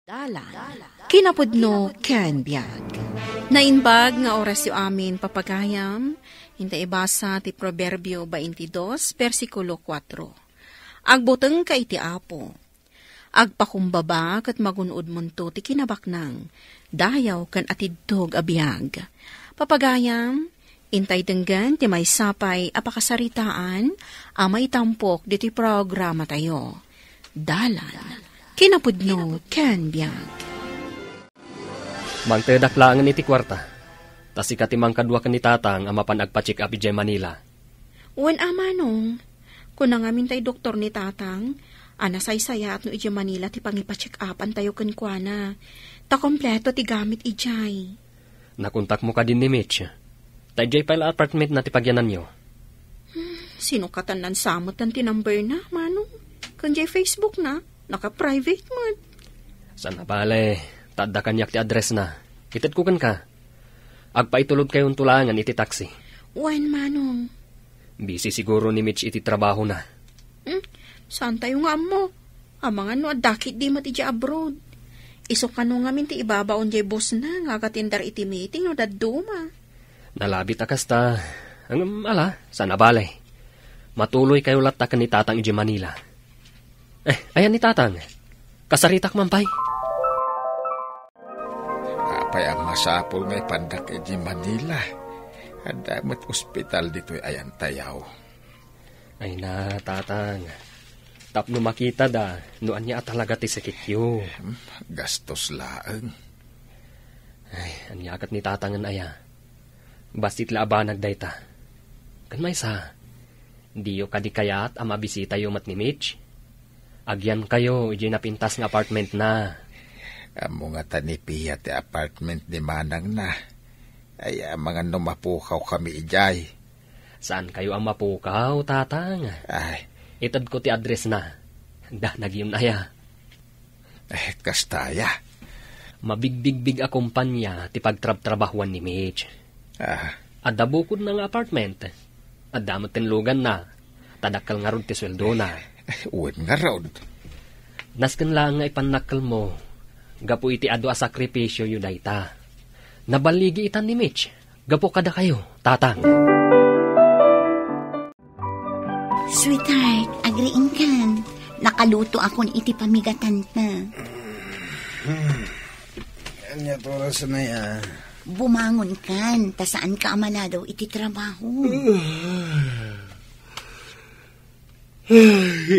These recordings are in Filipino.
Dalan, kinapudno ken biag. Nainbag nga oras yu amin papagayam, hinta ibasa ti Proverbio 22, versikulo 4. Agbuteng ka iti apo, agpakumbaba kat magunod munto ti kinabaknang, dayaw kan atidtog abiyag. Papagayam, intay denggan ti may sapay apakasaritaan, amay tampok diti programa tayo. Dalan, kinapudno ken biag. Mangtedaklangan iti kwarta. Tas ikatimang kadwa ka ni tatang amapan agpa-check up iti Manila. Wan amanong, kung nangamin tay doktor ni tatang, anasaysaya at no iti Manila ti pangipa-check upan tayo kenkwana. Ta kompleto ti gamit ijay. Nakuntak mo ka din ni Mitch. Tayo pala apartment na ti pagyanan nyo. Sinukatan nan samot ang tinumber na, manong. Kanjay Facebook na. Naka-private mo. Sana bale, tadda kanyak ti address na. Kitad ko kan ka. Agpaitulod kayong tulangan iti taxi. Wan manong. Busy siguro ni Mitch iti trabaho na. Saan tayo nga mo? Amangan no adakit di mati abroad. Isok ka no nga minti ibabaon jay boss na nga katindar iti meeting no daduma. Nalabit akasta. Ang sana bale. Matuloy kayo latakan ni tatang iti Manila. Ayan ni tatang. Kasaritak mampay. Apay ang masapol may pandak iti Manila. Adamat ospital dito'y ayan tayaw. Ay na, tatang. Tapno makita da, noan niya talaga ti sakityo. Gastos laeng. Ay, anyakat ni tatangan aya. Bastit laabanag dayta. Kan may sa, diyo kadikayat ang mabisita yung mat ni Mitch. Agyan kayo, iji napintas ng apartment na. Amo nga tanipiya ti apartment ni Manang na. Ay mga numapukaw kami ijay. Saan kayo ang mapukaw, tatang? Ay. Itad ko ti address na. Da, nagyon na ya. Kastaya. Mabigbigbig a kumpanya ti pagtrab-trabahuan ni Mitch. Adda bukod ng apartment. Adamot tinlugan na. Tadakal nga ron ti sweldo na. Uwan nga raw. Nasken lang nga ipanakal mo. Gapo iti ado a sakripisyo yu dayta. Nabaligi itan ni Mitch. Gapo kada kayo, tatang. Sweetheart, agriin kan. Nakaluto ako ni iti pamigatan na. Anya toras na ya. Bumangon kan. Ta saan ka amala daw iti trabaho?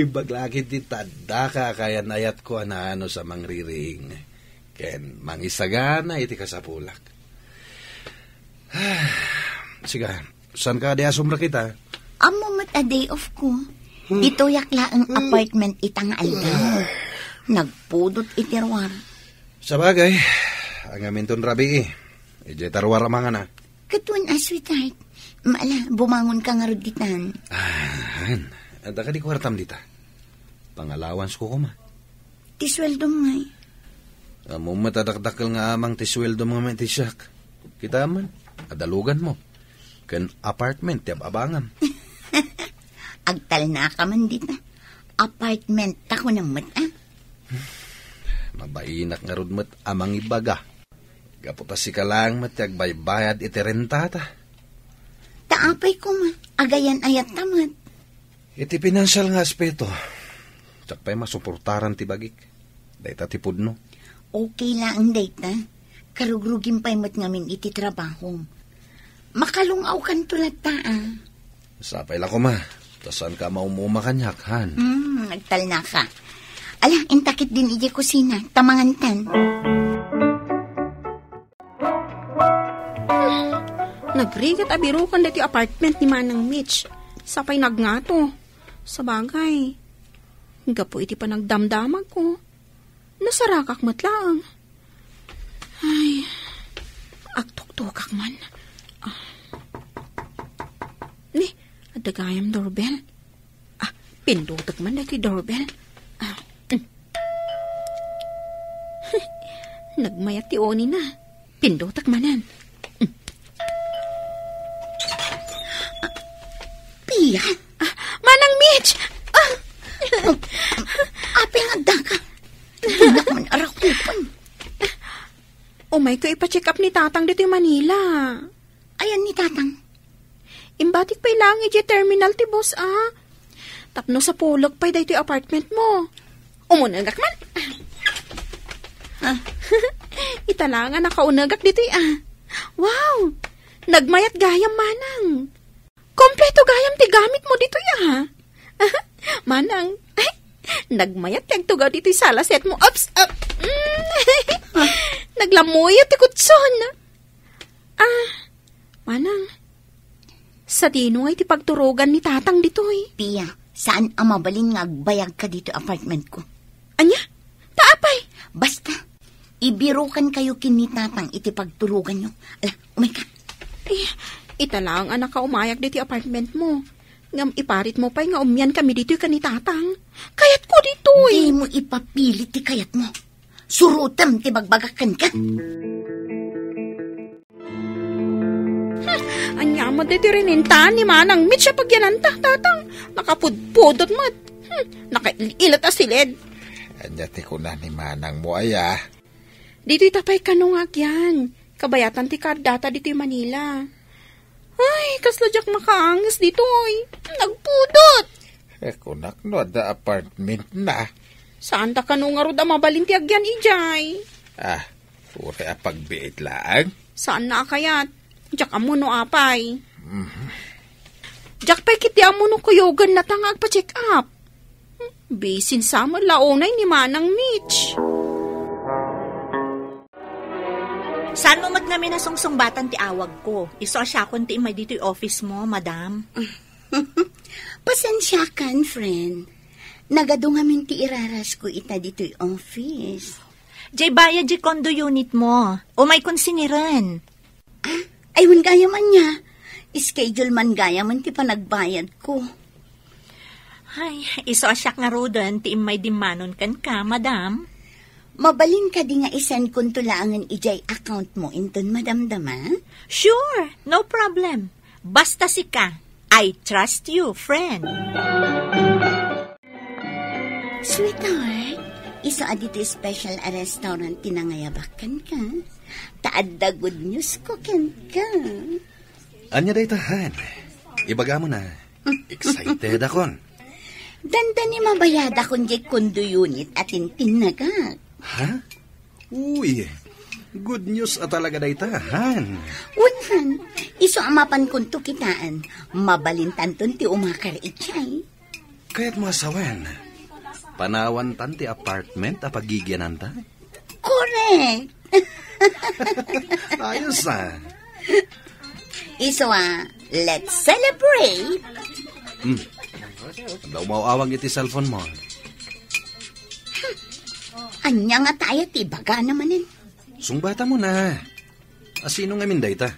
Baglakit ti tadda ka kaya nayat ko na ano sa mangriring. Ken mangisagana iti kasapulak. Siga, saan ka diya sumra kita? Amo mat a day off ko. Dito yakla ang apartment itang aldaw. Nagpudot iti ruwar. Sa bagay, ang aminton rabi ije tarwar mga na. Katuan sweetheart. Maala, bumangon ka nga ruditan. Ada ka di kwartam dita. Pangalawans ko kuma. Tisweldo ngay. Amo matadakdakal nga amang tisweldo mga mentisyak. Kita man, adalugan mo. Kan apartment, tiyab abangan. Agtal na ka man dita. Apartment ako ng mata. Mabainak nga rudmat amang ibaga. Gaputas si ka lang matiag baybayad iti rentata. Taapay ko ma. Agayan ayat tamat. Iti pinansyal nga aspeto. Tsakpay masuportaran ti bagik. Dayta ti pudno. Okay lang dayta. Karugrugin pa'y mat ngamin iti trabaho. Makalungaw kan tulad taa. Sapay lang ko ma. Tasan ka maumuma kanyak, han? Nagtal na ka. Ala, intakit din iji kusina. Tamangantan. Nagrigat abirukan dito apartment ni Manang Mitch. Sapay nagngato. Sa bagay. Gapo iti pa nagdamdamag ko. Nasarakak matlaang. Ay, agtuktukak man. Ni, adagayam doorbell. Pindutak man dati doorbell. Nagmayat ti oni na. Pindutak manan. Pia? Manang Mitch! Apeng agda ka. Hindi na man arakupan. Umay ko ipa-check up ni tatang dito yung Manila. Ayan ni tatang. Imbatik pa ilang terminal ti boss, Tapno sa pulog pa dito yung apartment mo. Umunagak man. Italangan nakaunagak dito Wow! Nagmayat gayam manang. Kompleto gayam ti gamit mo dito Manang, nagmayat tiyag tugaw dito yung salaset mo. Ups, up. Naglamuyat ti kutson. Manang, sa dino ay ti pagturugan ni tatang dito Pia, saan ang mabalin nga agbayag ka dito apartment ko? Anya? Taapay? Basta, ibirukan kayo kini tatang iti pagturugan nyo. Ala, umay ka. Italang anak ka umayag dito apartment mo. Ngam iparit mo pa nga umyan kami dito ni tatang. Kayat ko dito Di mo ipapilit ti kayat mo. Surutam ti bagbagakan ka. Anya mo dito rinintahan ni Manang Mitch siya pagyananta, tatang. Nakapudpudot mo. Nakailat asilid. Anyati ko na ni Manang mo Dito itapay kanungag yan. Kabayatan ti kardata dito yung Manila. Ay, kasladyak makaangis dito Nagpudot. Kunak no, da apartment na. Saan ta kanunga ro da mabalinti agyan ijay? Sure pagbiit lang. Saan na kayat? Diyak amo no apay. Diyak pa'y kiti amo no kuyogan na tangag pa check up. Bisin sa mo laonay ni Manang Mitch. Saan mo namin nasungsungbatan ti awag ko? Iso asya kon ti imay dito yung office mo, madam. Pasensya kan, friend. Nagadungamin ti iraras ko ita dito yung office. Jay bayad jay condo unit mo. O may konsiniran. Ay, man gaya man niya. Schedule man gaya man ti panagbayad ko. Ay, iso asyak nga rodan ti imay dimanon kan ka, madam. Mabalin ka di nga isend kung tulangan ijay account mo inton madamdama? Sure, no problem. Basta si ka. I trust you, friend. Sweetheart, iso adito special a restaurant tinangayabakan ka. Taad da good news ko ken ka. Anya day tahan. Ibaga mo na. Excited akon. Danda ni mabayada kung jay condo unit atin tinagak. Ha? Uy, good news talaga day tahan. Unhan, iso amapan kung to kitaan. Mabalintan ton ti umakar itchay. Kaya't mo asawan. Panawan tan ti apartment a pagigyanan ta? Correct. Ayos Iso let's celebrate. Daw mauawag iti cellphone mo. Anya nga tayo ti baga namanin. Sungbata mo na. Asino nga minday ta?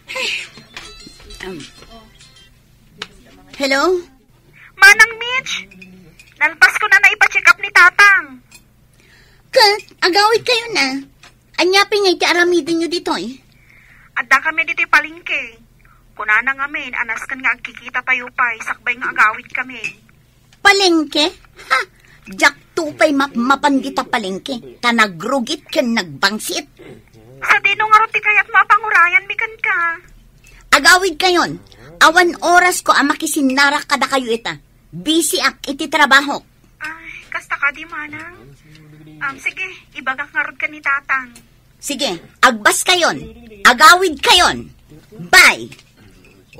Hello? Manang Mitch, nalpas ko na ipa-check up ni tatang. Kat, agawid kayo na. Anya pingay ti aramidin nyo dito Adda kami dito palingke. Kunana nga men, anas kan nga agkikita tayo pa, sakbay nga agawid kami. Palengke? Ha? Jak tupay mapanggita palengke. Kanagrugit ken nagbangsit. Sa dino nga roti kayat mapangurayan mikan ka. Agawid kayon. Awan oras ko ang makisinarak kada kayo ita. Busy ak iti trabaho. Ay, kasta ka di manang. Sige, ibagak nga rod ka ni tatang. Sige, agbas kayon. Agawid kayon. Bye!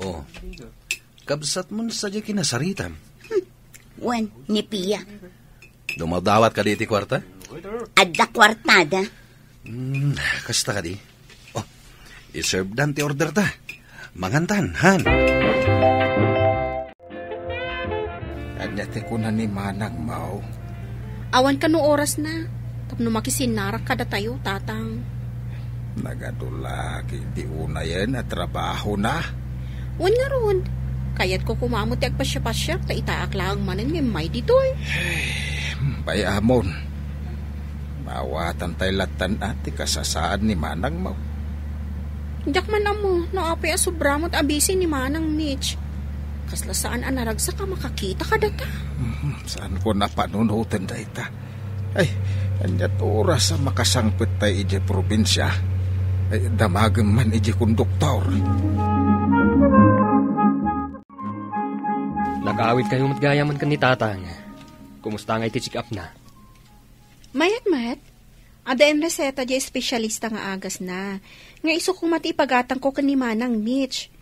Oh, kabsat mo na sadya kinasaritam. Wen, ni Pia. Dumadawat ka diti kwarta? Adda kwartada. Kasta ka di. Oh, iserve dan ti order ta. Mangantan, han. Anyati ko na ni Manang Mau. Awan ka no oras na. Tapno makisinarak kada tayo, tatang. Nagadulagi di una yan at trabaho na. Wan nga ron. Kaya't ko kumamot ti agpasya-pasya, ta itaaklang manin ng may ditoy. Bayamon. Mawatan tayo latan ati kasasaan ni Manang Mau. Diyak man mo, naapay asubramot abisi ni Manang Mitch. Kasla saan anaragsa ka makakita ka data. Saan ko na panunutan da ita? Ay, Anyat oras sa makasangpit tayo iji probinsya. Ay damagam man iji konduktor. Nakaawit kayo matgayaman kan ni tatang. Kumusta nga iti check up na? Mayat. Ada en reseta di espesyalista nga agas na. Nga iso kung mati ipagatang ko kan ni Manang Mitch.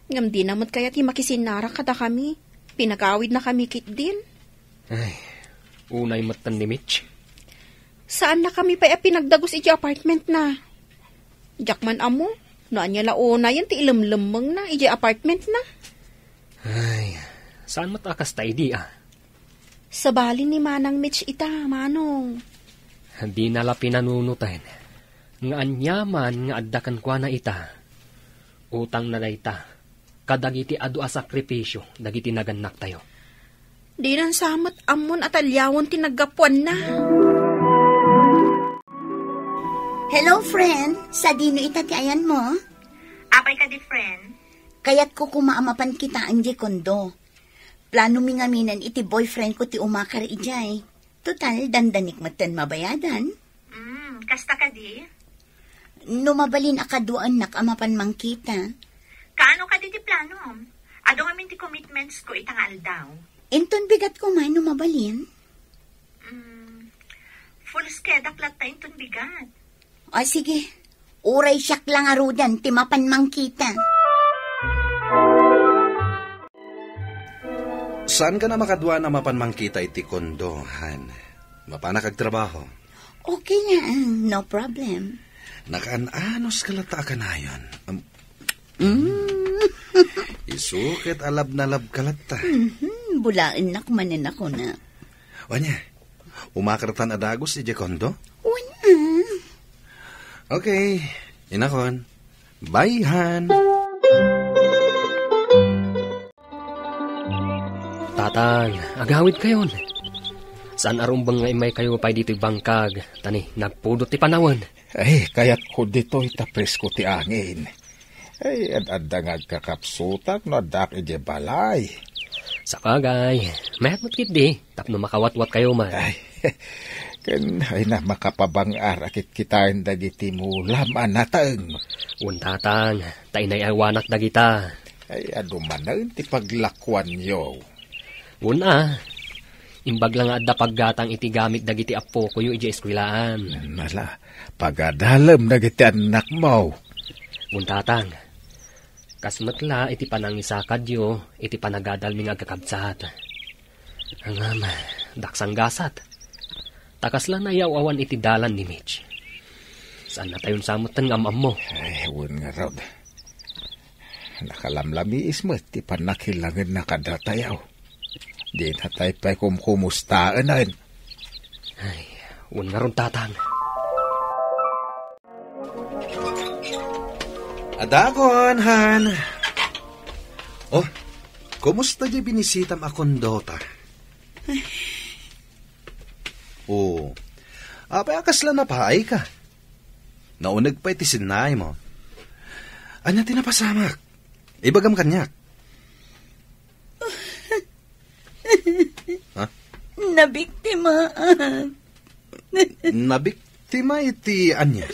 Ngam di namot kaya ti makisinara kada kami. Pinagawid na kami kit din. Ay, unay matan ni Mitch. Saan na kami pa pinagdagos iti apartment na? Jakman amo, naan niya launa yan ti ilamlamang na iti apartment na. Ay, saan matakas tayo di Sa bali ni Manang Mitch ita, Manong. Di nala pinanunutan. Nga anyaman nga addakan kwa na ita. Utang na ita. Kadagiti adu a sakripisyo, dagiti naganak tayo. Di nang samat amon at alyawon tinagapuan na. Hello, friend. Sa dino itati ayan mo? Apay ka di, friend. Kaya't ko kumaamapan kita ang di kondo. Plano mi ngaminan iti boyfriend ko ti umakar ijay. Total, dandanik matan mabayadan. Kasta ka di? Numabalin akaduan nakamapan mang kita. Kaano ka di ti plano? Ado ngamin ti commitments ko itang aldaw. Inton bigat ko man numabalin. Full skedak latta inton bigat. O sige, uray siyak lang arudan, timapan mang kita. Saan ka na makadwa na mapanmang kita iti kondo, Han? Mapanak agtrabaho? Okay nga, no problem. Nakaan-anos kalata ka na yun. Isukit alab na lab kalata. Bulaan na kumanin ako na. Wanya, umakaratan adagos iti kondo? Wala. Okay, inakon. Bye, Han. Tatang, agawid kayon. Saan arumbang nga imay kayo pa dito bangkag? Tani, nagpudot ti panawan. Ay, kaya't ko dito itapresko ti angin. Ay, ad-adda nga kakapsutak no adak ije balay. Sa kagay, mayat matkit di. Tapno makawat-wat kayo man. Ay na makapabangar akit kitain dagiti mulam anatang. Tatang, tayo na'y awanak dagita. Ay adumanan ti paglakwan yo. Imbag lang adda paggatang iti gamit dagiti apo ko yung iji eskwilaan. Nala, pagadalam dagiti anak mo. Tatang, kasmatla iti panangisakad yo, iti panagadal mi nga kakabsat. Angam, daksang gasat. Takas lang na yawawan iti dalan ni Mitch. Saan na tayon samutan ng amam mo? Ay, nga raw. Nakalamlamiis mo, ti panakilangan na kadatayaw. Di na tayo pa'y kumumustaan na. Ay, nga ron tatang. Adagon, Han. Oh, kumusta di binisitam akong dota? Oh, apay akas lang napaay ka. Naunag pa iti sinay mo. Anya tinapasamak? Ibagam kanyak. Ha? Nabiktimaan. Nabiktima iti anya?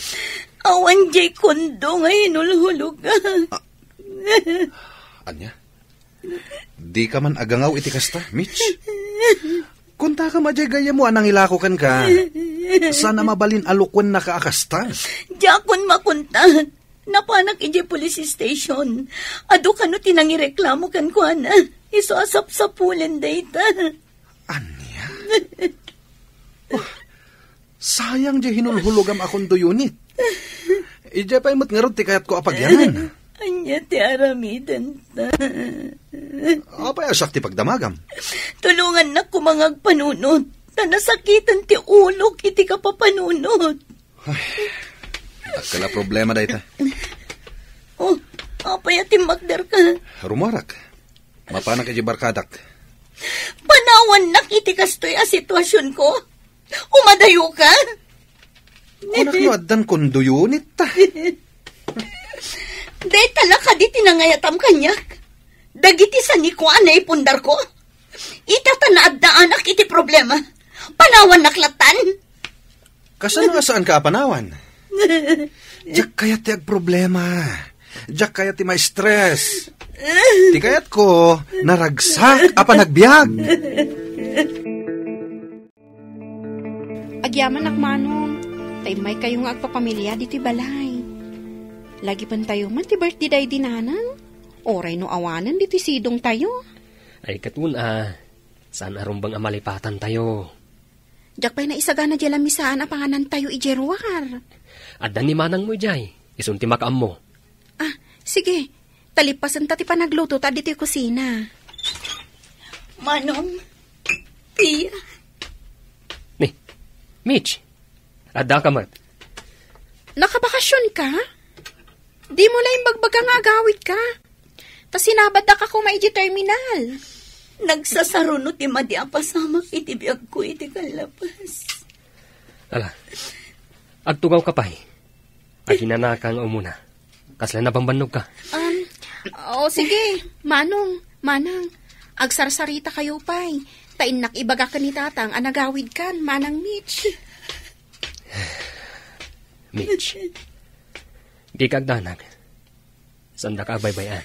Awan jay kondo nga hinulhulugan. Anya? Di ka man agangaw iti kasta, Mitch? Kunta ka majagaya mo anang ilakokan ka. Sana mabalin alukwan na kaakasta. Jakon makuntan. Napanak ije police station. Ado kano tinangireklamo kan ko na. Iso asap sa pulen data. Anya? Oh, sayang di hinulhulugam akong duyunit. Ije pa imot nga ron ti kayat ko apagyanan. Anya ti aramidan ta. Apay asak ti pagdamagam. Tulungan na kumangag panunod. Tanasakitan ti ulok iti kapapanunod. Ay, akala problema dayta. Oh, apay ati magdar ka. Rumarak. Mapanak iti barkadak. Panawan nak iti kastoy a sitwasyon ko. Umadayo ka. Kunak no addan konduyunit ta. Day talaka di tinangayatam kanyak. Dagiti sa nikuan na ipundar ko. Itatanaad na anak iti problema. Panawan naklatan. Kasan nga saan ka apanawan? Diyak kaya ti ag problema. Diyak kaya ti may stress. Ti kayat ko, naragsak apa nagbiag. Agyaman akmanong, tay may kayong agpapamilya dito'y balay. Lagi pan tayo man ti birthday day dinanan. Oray no awanan dito'y sidong tayo. Ay katun saan arumbang amalipatan tayo? Diyak pa'y na isaga na dyan misaan apanganan tayo ijerwar. Adda ni manang mo jay, isunti makaam mo. Sige, talipasan ta ti panagluto ta dito'y kusina. Manong, tiya. Ni, Mitch, adda ka mat. Nakabakasyon ka? Di mo lang bagbagang agawid ka. Tas sinabad ka ko maiji terminal. Nagsasarunot ti madi ang pasamak iti biyag ko iti kalapas. Ala, agtugaw ka pa'y. Aginanakang umuna. Kasla na pambanog ka. Sige, manang. Agsarsarita kayo pa'y. Tainak ibaga ka ni tatang anagawid kan, manang Mitch. Mitch, di kagdanag. Sanda ka baybayan.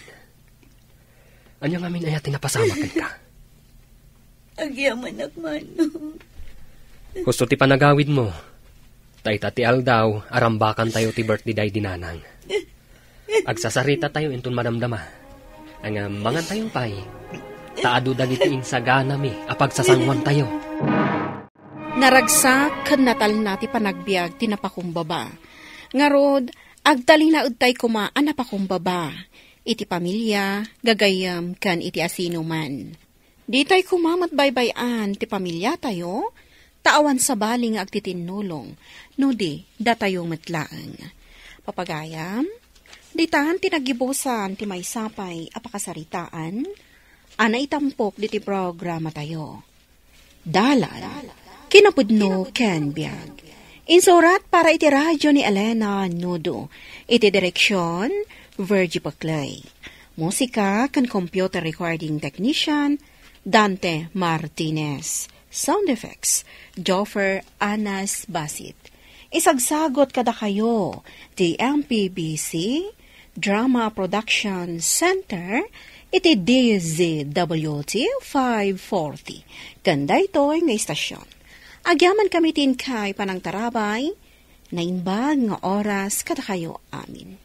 Anyang amin ay atin napasamakan ka. Agyaman akmanong. Gusto ti panagawid mo. Tati aldaw, arambakan tayo ti birthday day dinanang. Agsasarita tayo intun madamdama. Ang mangan tayong pay. Taado dagiti insagana mi, apagsasangwan tayo. Naragsak kan natal na ti panagbiag ti napakumbaba. Ngarod, agtali na udtay kuma ang napakumbaba. Iti pamilya, gagayam kan iti asino man. Di tayo kumamat baybayan ti pamilya tayo, taawan sa baling agtitinulong, no di, datayong matlaang. Papagayam, di tahan tinagibusan ti may sapay apakasaritaan, ana itampok di ti programa tayo. Dalan, kinapudno ken biag. Insurat para iti radyo ni Elena Nudo, iti direksyon, Virgie Paclay. Musika kan computer recording technician, Dante Martinez. Sound effects, Joffer Anas Basit. Isagsagot kada kayo, the MPBC Drama Production Center, iti DZWT 540. Kanda ito'y nga istasyon. Agyaman kami tin kay panang tarabay, na inbag nga oras kada kayo amin.